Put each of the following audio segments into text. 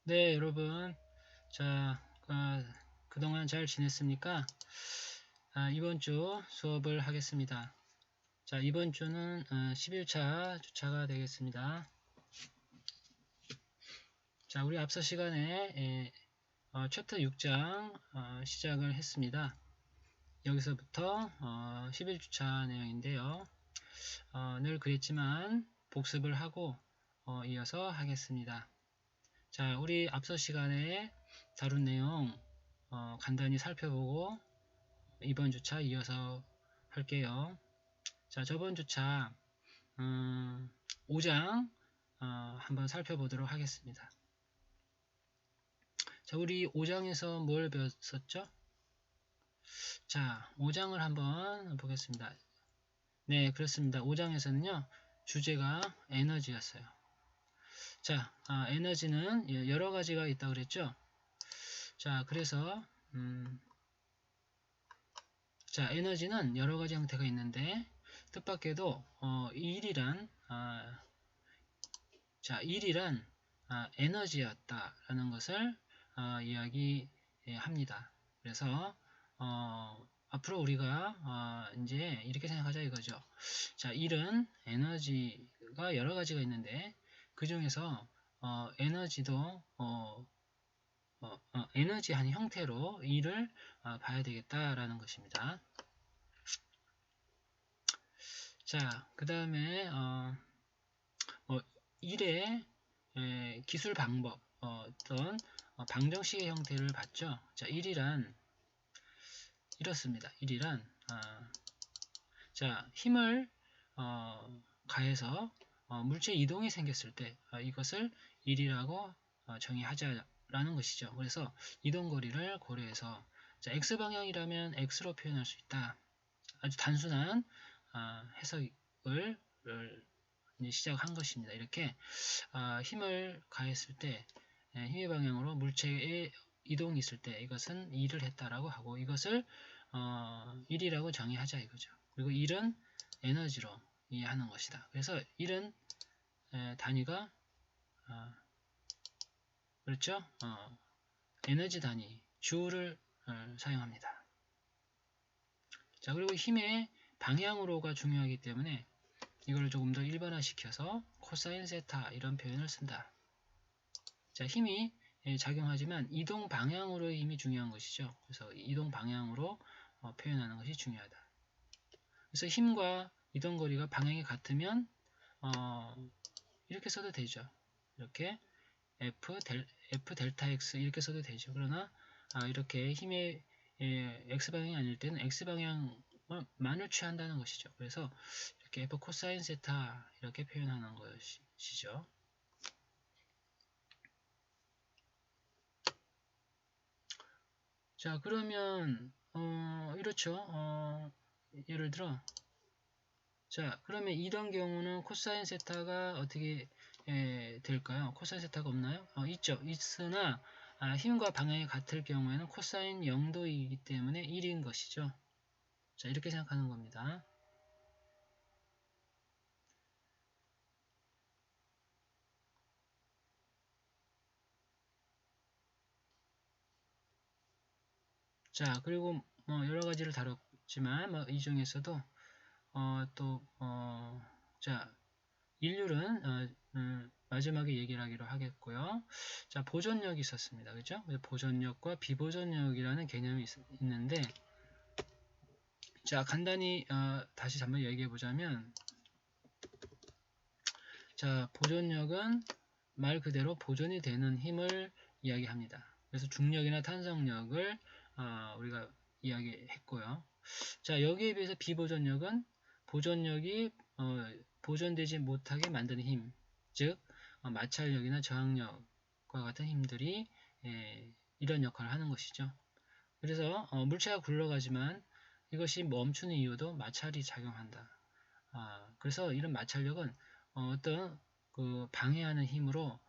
네, 여러분. 자, 그동안 잘 지냈습니까? 이번 주 수업을 하겠습니다. 자, 이번 주는 11차 주차가 되겠습니다. 자, 우리 앞서 시간에 챕터 6장 시작을 했습니다. 여기서부터 11주차 내용인데요. 늘 그랬지만 복습을 하고 이어서 하겠습니다. 자, 우리 앞서 시간에 다룬 내용 간단히 살펴보고 이번 주차 이어서 할게요. 자, 저번 주차 5장 한번 살펴보도록 하겠습니다. 자, 우리 5장에서 뭘 배웠었죠? 자, 5장을 한번 보겠습니다. 네, 그렇습니다. 5장에서는요, 주제가 에너지였어요. 자, 에너지는 여러 가지가 있다고 그랬죠? 자, 그래서 자, 에너지는 여러 가지 형태가 있는데 뜻밖에도 일이란 에너지였다라는 것을 이야기합니다. 그래서 앞으로 우리가 이제 이렇게 생각하자 이거죠. 자, 일은 에너지가 여러 가지가 있는데 그 중에서 에너지도 에너지한 형태로 일을 봐야 되겠다라는 것입니다. 자, 그 다음에 일의 기술 방법, 어떤 방정식의 형태를 봤죠. 자, 일이란 이렇습니다. 일이란 자, 힘을 가해서 물체 이동이 생겼을 때 이것을 일이라고 정의하자라는 것이죠. 그래서 이동거리를 고려해서 자, x방향이라면 x로 표현할 수 있다. 아주 단순한 해석을 이제 시작한 것입니다. 이렇게 힘을 가했을 때 힘의 방향으로 물체의 이동이 있을 때 이것은 일을 했다라고 하고 이것을 일이라고 정의하자 이거죠. 그리고 일은 에너지로 이해하는 것이다. 그래서 일은 단위가 그렇죠? 에너지 단위 주를 사용합니다. 자, 그리고 힘의 방향으로가 중요하기 때문에 이걸 조금 더 일반화시켜서 코사인 세타 이런 표현을 쓴다. 자, 힘이 작용하지만 이동 방향으로의 힘이 중요한 것이죠. 그래서 이동 방향으로 표현하는 것이 중요하다. 그래서 힘과 이동 거리가 방향이 같으면 이렇게 써도 되죠. 이렇게 F 델타 X 이렇게 써도 되죠. 그러나 이렇게 힘의 X방향이 아닐 때는 X방향만을 취한다는 것이죠. 그래서 이렇게 F 코사인 세타 이렇게 표현하는 것이죠. 자, 그러면 이렇죠. 예를 들어 자, 그러면 이런 경우는 코사인 세타가 어떻게 될까요? 코사인 세타가 없나요? 있죠. 있으나 힘과 방향이 같을 경우에는 코사인 0도이기 때문에 1인 것이죠. 자, 이렇게 생각하는 겁니다. 자, 그리고 뭐 여러 가지를 다뤘지만 뭐 이 중에서도 자, 인류는 마지막에 얘기를 하기로 하겠고요. 자, 보존력이 있었습니다. 그죠? 보존력과 비보존력이라는 개념이 있는데 자, 간단히 다시 한번 얘기해 보자면 자, 보존력은 말 그대로 보존이 되는 힘을 이야기합니다. 그래서 중력이나 탄성력을 우리가 이야기했고요. 자, 여기에 비해서 비보존력은 보존력이 보존되지 못하게 만드는 힘, 즉 마찰력이나 저항력과 같은 힘들이 이런 역할을 하는 것이죠. 그래서 물체가 굴러가지만 이것이 멈추는 이유도 마찰이 작용한다. 그래서 이런 마찰력은 어떤 그 방해하는 힘으로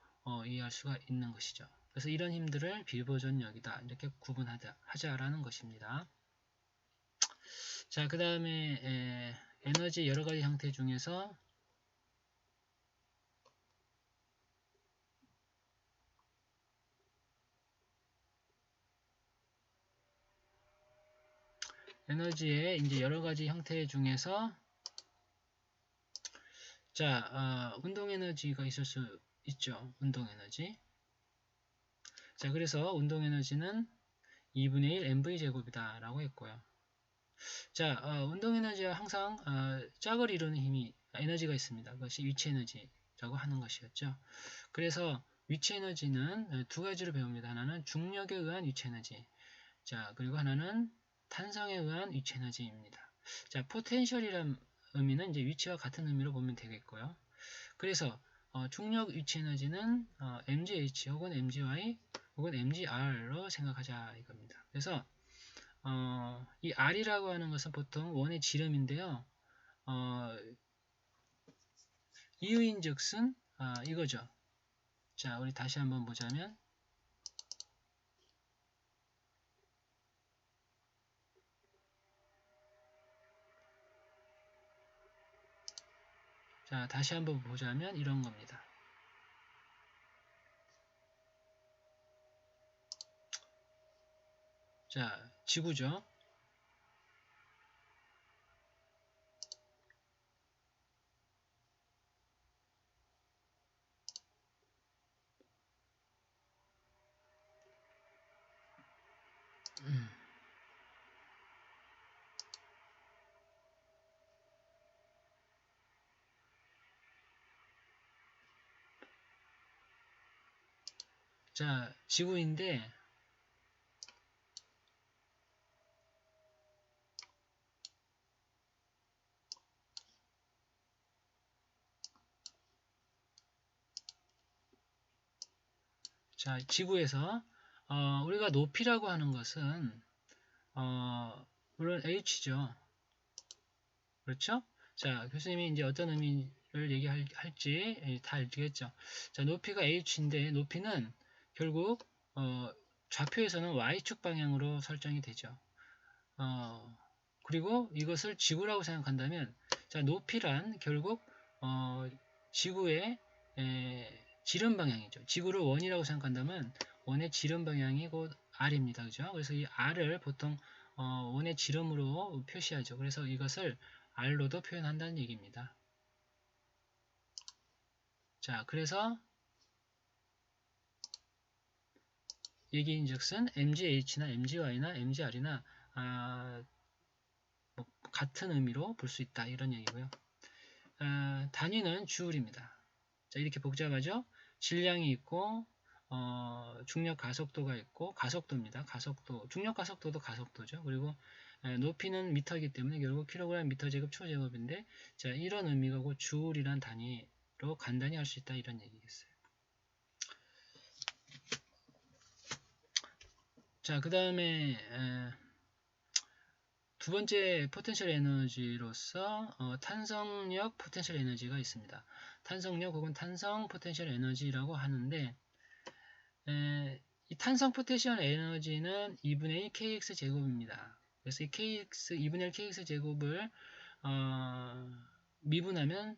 이해할 수가 있는 것이죠. 그래서 이런 힘들을 비보존력이다 이렇게 구분하자라는 것입니다. 자, 그 다음에 에너지 여러 가지 형태 중에서 에너지의 이제 여러 가지 형태 중에서 자, 운동 에너지가 있을 수 있죠. 운동 에너지. 자, 그래서 운동 에너지는 2분의 1 mv 제곱이다 라고 했고요. 자, 운동 에너지와 항상 짝을 이루는 힘이 에너지가 있습니다. 그것이 위치 에너지라고 하는 것이었죠. 그래서 위치 에너지는 두 가지로 배웁니다. 하나는 중력에 의한 위치 에너지. 자, 그리고 하나는 탄성에 의한 위치 에너지입니다. 자, 포텐셜이란 의미는 이제 위치와 같은 의미로 보면 되겠고요. 그래서 중력 위치 에너지는 mgh 혹은 mgy 혹은 mgr로 생각하자 이겁니다. 그래서 이 R이라고 하는 것은 보통 원의 지름인데요. 이유인즉슨 이거죠. 자, 우리 다시 한번 보자면 자, 다시 한번 보자면 이런 겁니다. 자, 지구죠. 자, 지구인데 자, 지구에서 우리가 높이라고 하는 것은 물론 h죠. 그렇죠? 자, 교수님이 이제 어떤 의미를 얘기할지 다 알겠죠. 자, 높이가 h인데 높이는 결국 좌표에서는 y축 방향으로 설정이 되죠. 그리고 이것을 지구라고 생각한다면 자, 높이란 결국 지구의 지름 방향이죠. 지구를 원이라고 생각한다면 원의 지름 방향이 곧 r입니다. 그죠? 그래서 이 r을 보통 원의 지름으로 표시하죠. 그래서 이것을 r로도 표현한다는 얘기입니다. 자, 그래서 얘기인즉슨 mgh나 mgy나 mgr이나 뭐 같은 의미로 볼 수 있다 이런 얘기고요. 단위는 주울입니다. 자, 이렇게 복잡하죠? 질량이 있고 중력 가속도가 있고 가속도입니다. 가속도, 중력 가속도도 가속도죠. 그리고 높이는 미터이기 때문에 결국 킬로그램 미터 제곱 초 제곱인데 자, 이런 의미가 곧 주울이란 단위로 간단히 할 수 있다 이런 얘기겠어요. 자, 그 다음에 두 번째 포텐셜 에너지로서 탄성력 포텐셜 에너지가 있습니다. 탄성력 혹은 탄성 포텐셜 에너지라고 하는데 이 탄성 포텐셜 에너지는 2분의 1 kx 제곱입니다. 그래서 이 kx 2분의 1 kx 제곱을 미분하면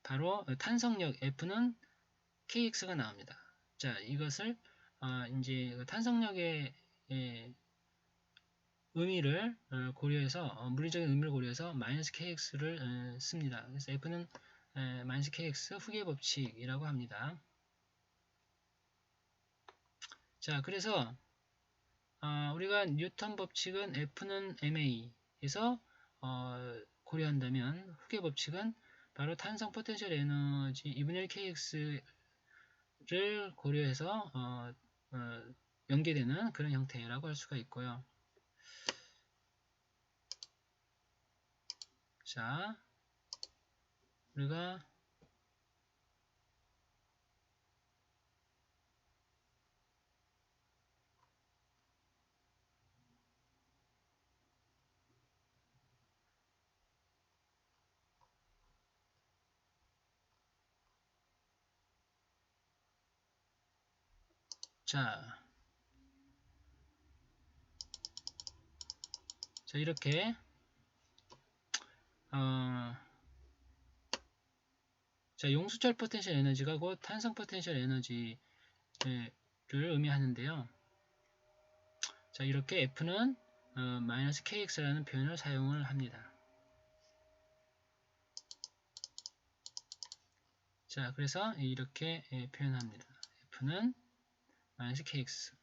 바로 탄성력 F는 kx가 나옵니다. 자, 이것을 이제 탄성력의 의미를 고려해서 물리적인 의미를 고려해서 마이너스 kx를 씁니다. 그래서 F는 마이너스 kx 후계 법칙이라고 합니다. 자, 그래서 우리가 뉴턴 법칙은 F는 ma에서 고려한다면 후계 법칙은 바로 탄성 포텐셜 에너지 2분의 1 kx를 고려해서 연계되는 그런 형태라고 할 수가 있고요. 자, 우리가 자, 이렇게 자, 용수철 포텐셜 에너지가 곧 탄성 포텐셜 에너지를 의미하는데요. 자, 이렇게 F는 마이너스 kx라는 표현을 사용을 합니다. 자, 그래서 이렇게 표현합니다. f는 마이너스 kx.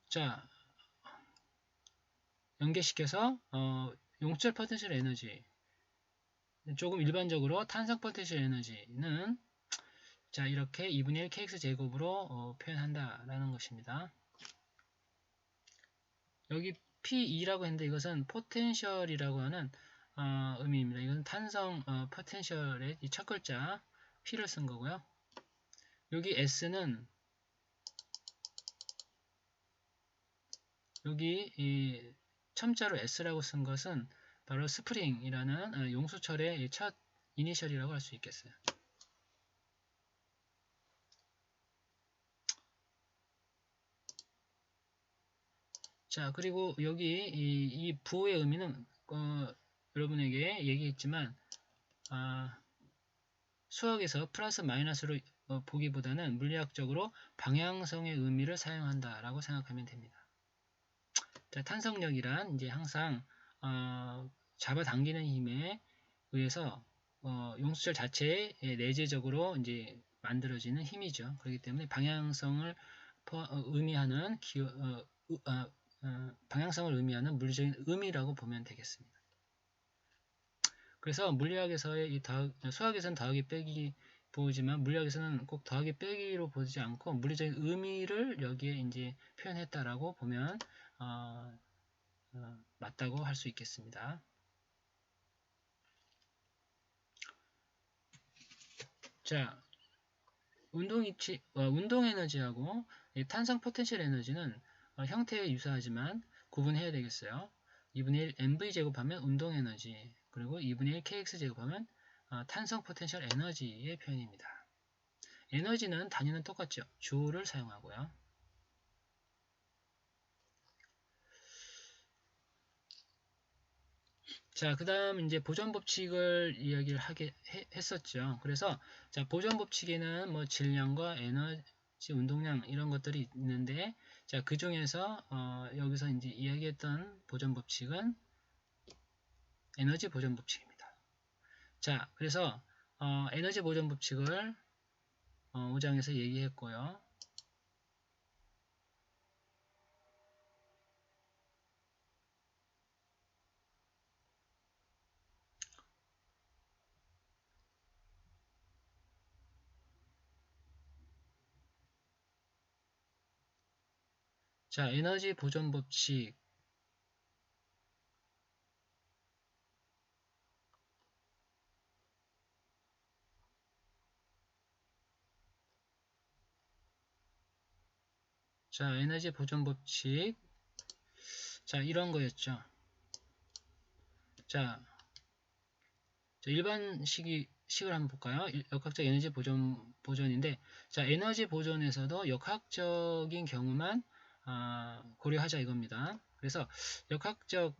자, 연계시켜서 용수철 포텐셜 에너지, 조금 일반적으로 탄성 포텐셜 에너지는 자, 이렇게 2분의 1 kx 제곱으로 표현한다라는 것입니다. 여기 P2라고 했는데 이것은 포텐셜이라고 하는 의미입니다. 이것은 탄성 포텐셜의 이 첫 글자 P를 쓴 거고요. 여기 S는 여기 이 첨자로 S라고 쓴 것은 바로 스프링이라는 용수철의 첫 이니셜이라고 할 수 있겠어요. 자, 그리고 여기 이 부호의 의미는 여러분에게 얘기했지만 수학에서 플러스 마이너스로 보기보다는 물리학적으로 방향성의 의미를 사용한다라고 생각하면 됩니다. 자, 탄성력이란 이제 항상 잡아당기는 힘에 의해서 용수철 자체에 내재적으로 이제 만들어지는 힘이죠. 그렇기 때문에 방향성을 의미하는 방향성을 의미하는 물리적인 의미라고 보면 되겠습니다. 그래서 물리학에서의 수학에서는 더하기 빼기 보지만 물리학에서는 꼭 더하기 빼기로 보지 않고 물리적인 의미를 여기에 이제 표현했다라고 보면 맞다고 할 수 있겠습니다. 자, 운동 에너지하고 탄성 포텐셜 에너지는 형태에 유사하지만 구분해야 되겠어요. 2분의 1 mv 제곱하면 운동 에너지, 그리고 2분의 1 kx 제곱하면 탄성 포텐셜 에너지의 표현입니다. 에너지는 단위는 똑같죠. 주를 사용하고요. 자, 그 다음 이제 보존 법칙을 이야기를 했었죠. 그래서 자, 보존 법칙에는 뭐 질량과 에너지, 운동량 이런 것들이 있는데, 자, 그 중에서 여기서 이제 이야기했던 보존 법칙은 에너지 보존 법칙입니다. 자, 그래서 에너지 보존 법칙을 5장에서 얘기했고요. 자, 에너지 보존 법칙. 자, 에너지 보존 법칙. 자, 이런 거였죠. 자, 일반 식을 한번 볼까요? 역학적 에너지 보존인데, 자, 에너지 보존에서도 역학적인 경우만 고려하자 이겁니다. 그래서 역학적인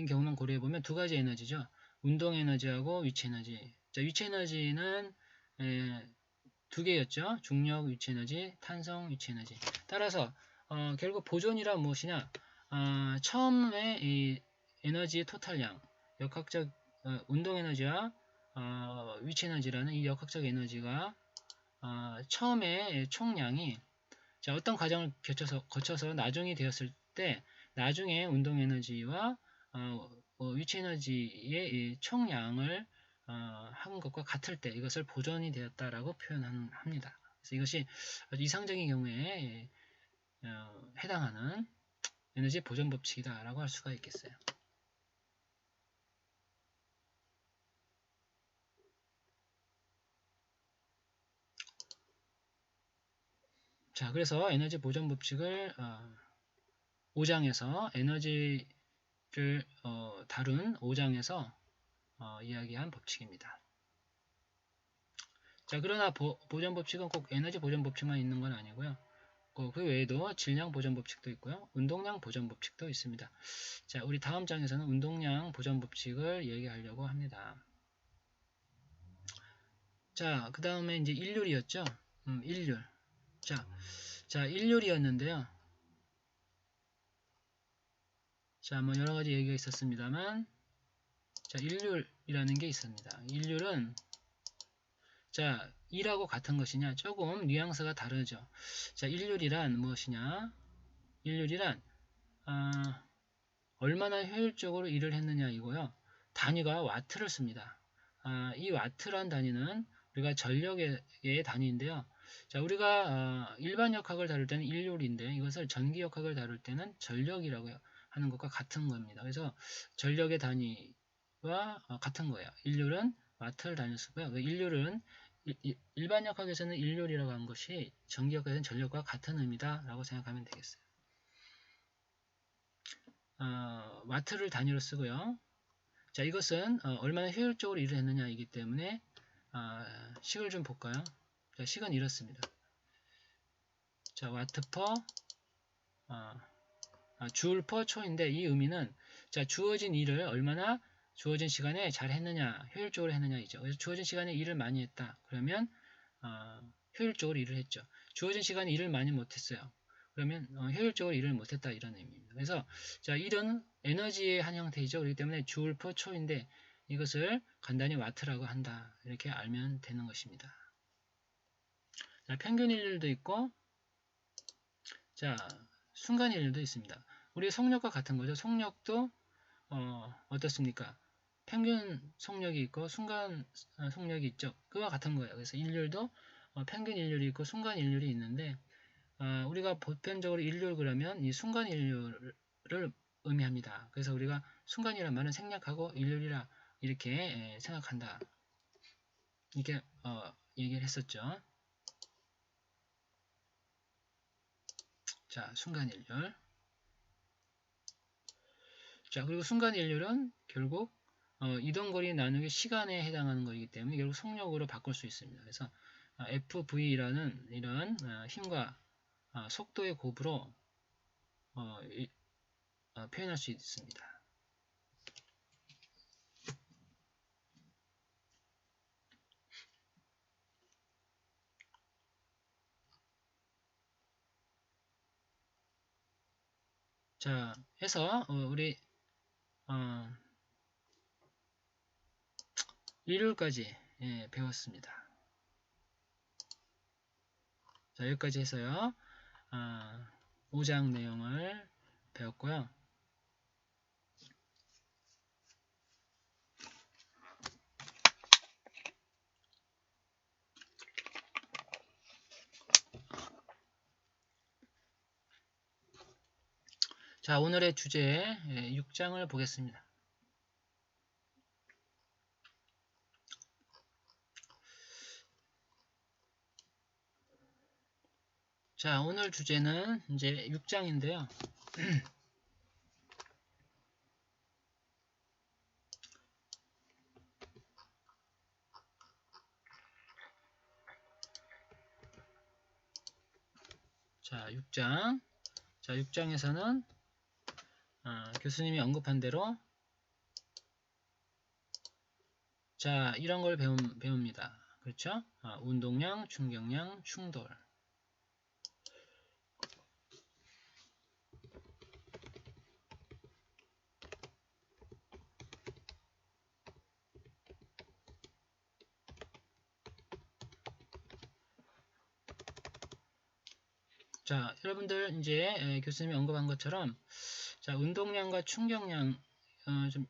경우만 고려해보면 두 가지 에너지죠. 운동 에너지하고 위치 에너지. 자, 위치 에너지는 두 개였죠. 중력 위치 에너지, 탄성 위치 에너지. 따라서 결국 보존이란 무엇이냐? 처음에 이 에너지의 토탈량, 역학적 운동 에너지와 위치 에너지라는 이 역학적 에너지가 처음에 총량이 자, 어떤 과정을 거쳐서 나중이 되었을 때 나중에 운동 에너지와 위치 에너지의 총량을 한 것과 같을 때 이것을 보존이 되었다라고 표현합니다. 그래서 이것이 아주 이상적인 경우에 해당하는 에너지 보존 법칙이다라고 할 수가 있겠어요. 자, 그래서 에너지 보존 법칙을 5장에서 에너지를 다룬 5장에서 이야기한 법칙입니다. 자, 그러나 보존 법칙은 꼭 에너지 보존 법칙만 있는 건 아니고요. 그 외에도 질량 보존 법칙도 있고요. 운동량 보존 법칙도 있습니다. 자, 우리 다음 장에서는 운동량 보존 법칙을 얘기하려고 합니다. 자, 그 다음에 이제 일률이었죠. 일률. 자, 일률이었는데요. 자, 뭐 여러 가지 얘기가 있었습니다만, 자, 일률이라는 게 있습니다. 일률은 자, 2라고 같은 것이냐? 조금 뉘앙스가 다르죠. 자, 일률이란 무엇이냐? 일률이란 얼마나 효율적으로 일을 했느냐 이고요. 단위가 와트를 씁니다. 이 와트란 단위는 우리가 전력의 단위인데요. 자, 우리가 일반 역학을 다룰 때는 일률인데 이것을 전기 역학을 다룰 때는 전력이라고 하는 것과 같은 겁니다. 그래서 전력의 단위와 같은 거예요. 일률은 와트를 단위로 쓰고요. 일률은 일반 역학에서는 일률이라고 한 것이 전기 역학에서는 전력과 같은 의미다 라고 생각하면 되겠어요. 와트를 단위로 쓰고요. 자, 이것은 얼마나 효율적으로 일을 했느냐이기 때문에 식을 좀 볼까요? 자, 식은 이렇습니다. 자, 와트 퍼 줄 퍼 초인데 이 의미는 자, 주어진 일을 얼마나 주어진 시간에 잘 했느냐, 효율적으로 했느냐이죠. 그래서 주어진 시간에 일을 많이 했다. 그러면 효율적으로 일을 했죠. 주어진 시간에 일을 많이 못했어요. 그러면 효율적으로 일을 못했다 이런 의미입니다. 그래서 자, 일은 에너지의 한 형태이죠. 그렇기 때문에 줄 퍼 초인데 이것을 간단히 와트라고 한다. 이렇게 알면 되는 것입니다. 자, 평균 일률도 있고 자, 순간 일률도 있습니다. 우리 속력과 같은 거죠. 속력도 어떻습니까? 평균 속력이 있고 순간 속력이 있죠. 그와 같은 거예요. 그래서 일률도 평균 일률이 있고 순간 일률이 있는데 우리가 보편적으로 일률 그러면 이 순간 일률을 의미합니다. 그래서 우리가 순간이란 말은 생략하고 일률이라 이렇게 생각한다. 이렇게 얘기를 했었죠. 자, 순간 일률. 자, 그리고 순간 일률은 결국 이동거리 나누기 시간에 해당하는 것이기 때문에 결국 속력으로 바꿀 수 있습니다. 그래서 FV라는 이런 힘과 속도의 곱으로 표현할 수 있습니다. 자, 해서 우리 일요일까지 배웠습니다. 자, 여기까지 해서요. 5장 내용을 배웠고요. 자, 오늘의 주제 6장을 보겠습니다. 자, 오늘 주제는 이제 6장인데요. 자, 6장. 자, 6장에서는 교수님이 언급한 대로 자, 이런 걸 배웁니다. 그렇죠? 운동량, 충격량, 충돌. 자, 여러분들 이제 교수님이 언급한 것처럼 자, 운동량과 충격량 좀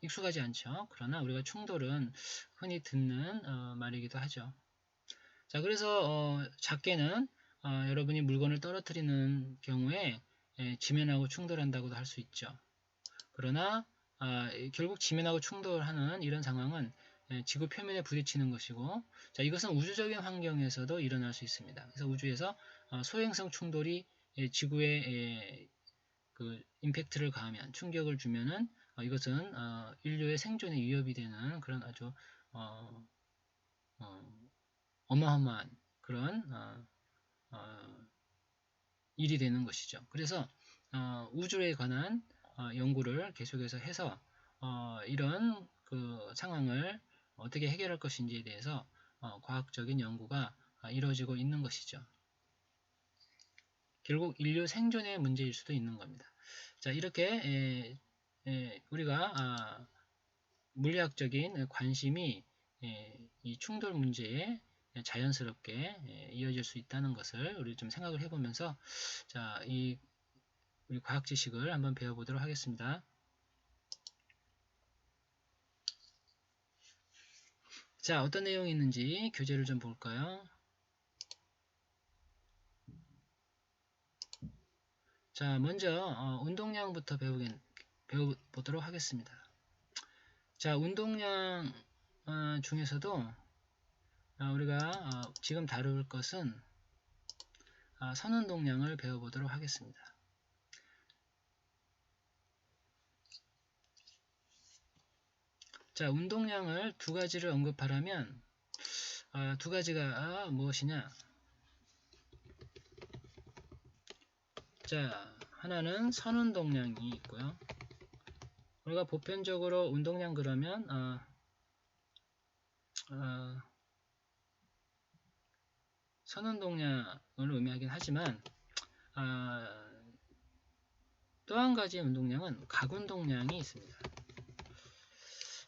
익숙하지 않죠. 그러나 우리가 충돌은 흔히 듣는 말이기도 하죠. 자, 그래서 작게는 여러분이 물건을 떨어뜨리는 경우에 지면하고 충돌한다고도 할 수 있죠. 그러나 결국 지면하고 충돌하는 이런 상황은 지구 표면에 부딪히는 것이고, 자, 이것은 우주적인 환경에서도 일어날 수 있습니다. 그래서 우주에서 소행성 충돌이 지구에 그 임팩트를 가하면, 충격을 주면은 이것은 인류의 생존에 위협이 되는 그런 아주 어마어마한 그런 일이 되는 것이죠. 그래서 우주에 관한 연구를 계속해서 해서 이런 그 상황을 어떻게 해결할 것인지에 대해서 과학적인 연구가 이루어지고 있는 것이죠. 결국 인류 생존의 문제일 수도 있는 겁니다. 자, 이렇게 우리가 물리학적인 관심이 이 충돌 문제에 자연스럽게 이어질 수 있다는 것을 우리 좀 생각을 해보면서 자, 우리 과학 지식을 한번 배워보도록 하겠습니다. 자, 어떤 내용이 있는지 교재를 좀 볼까요? 자, 먼저 운동량부터 배워보도록 하겠습니다. 자, 운동량 중에서도 우리가 지금 다룰 것은 선운동량을 배워보도록 하겠습니다. 자, 운동량을 두 가지를 언급하라면 두 가지가 무엇이냐? 자, 하나는 선운동량이 있고요. 우리가 보편적으로 운동량 그러면 선운동량을 의미하긴 하지만 또 한 가지 운동량은 각운동량이 있습니다.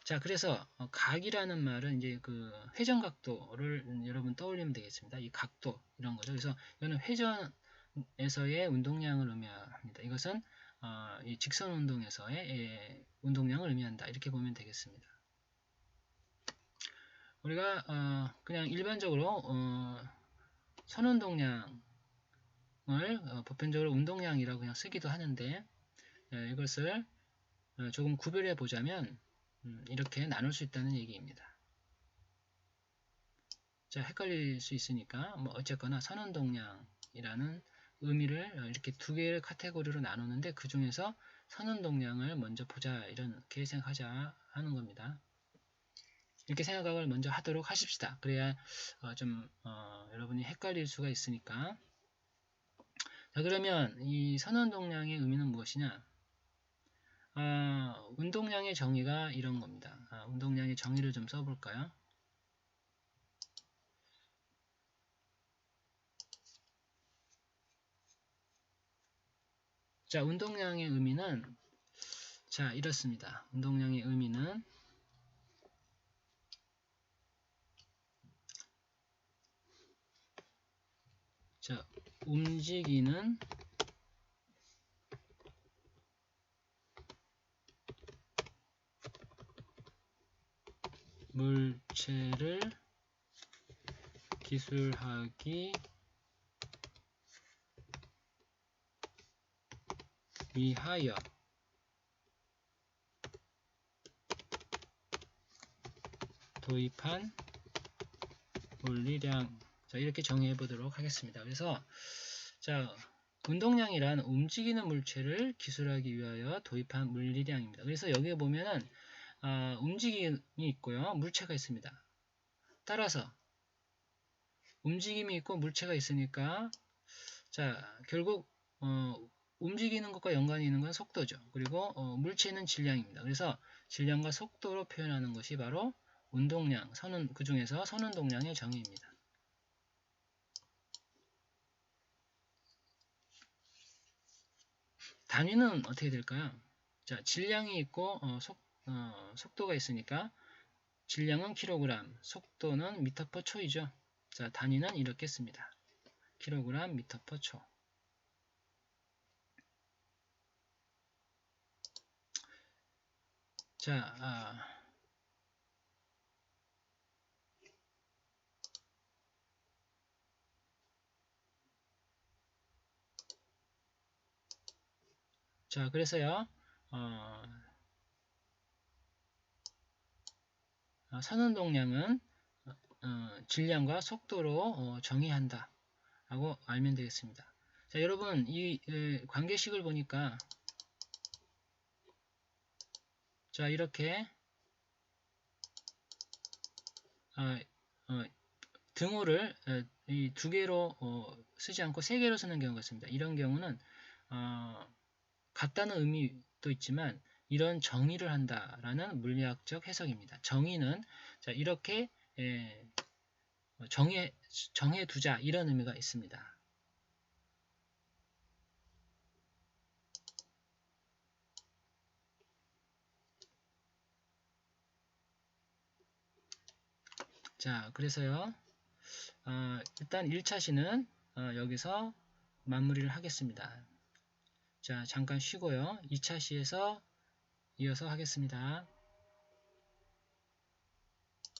자, 그래서 각이라는 말은 이제 그 회전각도를 여러분 떠올리면 되겠습니다. 이 각도 이런 거죠. 그래서 이거는 회전에서의 운동량을 의미합니다. 이것은 이 직선 운동에서의 운동량을 의미한다. 이렇게 보면 되겠습니다. 우리가 그냥 일반적으로 선운동량을 보편적으로 운동량이라고 그냥 쓰기도 하는데 이것을 조금 구별해 보자면 이렇게 나눌 수 있다는 얘기입니다. 자, 헷갈릴 수 있으니까 뭐 어쨌거나 선운동량이라는 의미를 이렇게 두 개의 카테고리로 나누는데 그 중에서 선운동량을 먼저 보자 이렇게 생각하자 하는 겁니다. 이렇게 생각을 먼저 하도록 하십시다. 그래야 여러분이 헷갈릴 수가 있으니까. 자, 그러면 이 선운동량의 의미는 무엇이냐? 운동량의 정의가 이런 겁니다. 운동량의 정의를 좀 써볼까요? 자, 운동량의 의미는 자, 이렇습니다. 운동량의 의미는 자, 움직이는 물체를 기술하기 위하여 도입한 물리량. 자, 이렇게 정의해 보도록 하겠습니다. 그래서 자, 운동량이란 움직이는 물체를 기술하기 위하여 도입한 물리량입니다. 그래서 여기에 보면은 움직임이 있고요, 물체가 있습니다. 따라서 움직임이 있고 물체가 있으니까 자, 결국 움직이는 것과 연관이 있는 건 속도죠. 그리고 물체는 질량입니다. 그래서 질량과 속도로 표현하는 것이 바로 운동량, 그 중에서 선운동량의 정의입니다. 단위는 어떻게 될까요? 자, 질량이 있고 속도가 있으니까 질량은 킬로그램, 속도는 미터 퍼 초이죠. 자, 단위는 이렇게 씁니다. 킬로그램, 미터 퍼 초. 자, 자, 그래서요, 선운동량은 질량과 속도로 정의한다 라고 알면 되겠습니다. 자, 여러분 이 관계식을 보니까 자, 이렇게 등호를 이 두 개로 쓰지 않고 세 개로 쓰는 경우가 있습니다. 이런 경우는 같다는 의미도 있지만 이런 정의를 한다라는 물리학적 해석입니다. 정의는 자, 이렇게 정해 두자 이런 의미가 있습니다. 자, 그래서요. 일단 1차 시는 여기서 마무리를 하겠습니다. 자, 잠깐 쉬고요. 2차 시에서 이어서 하겠습니다.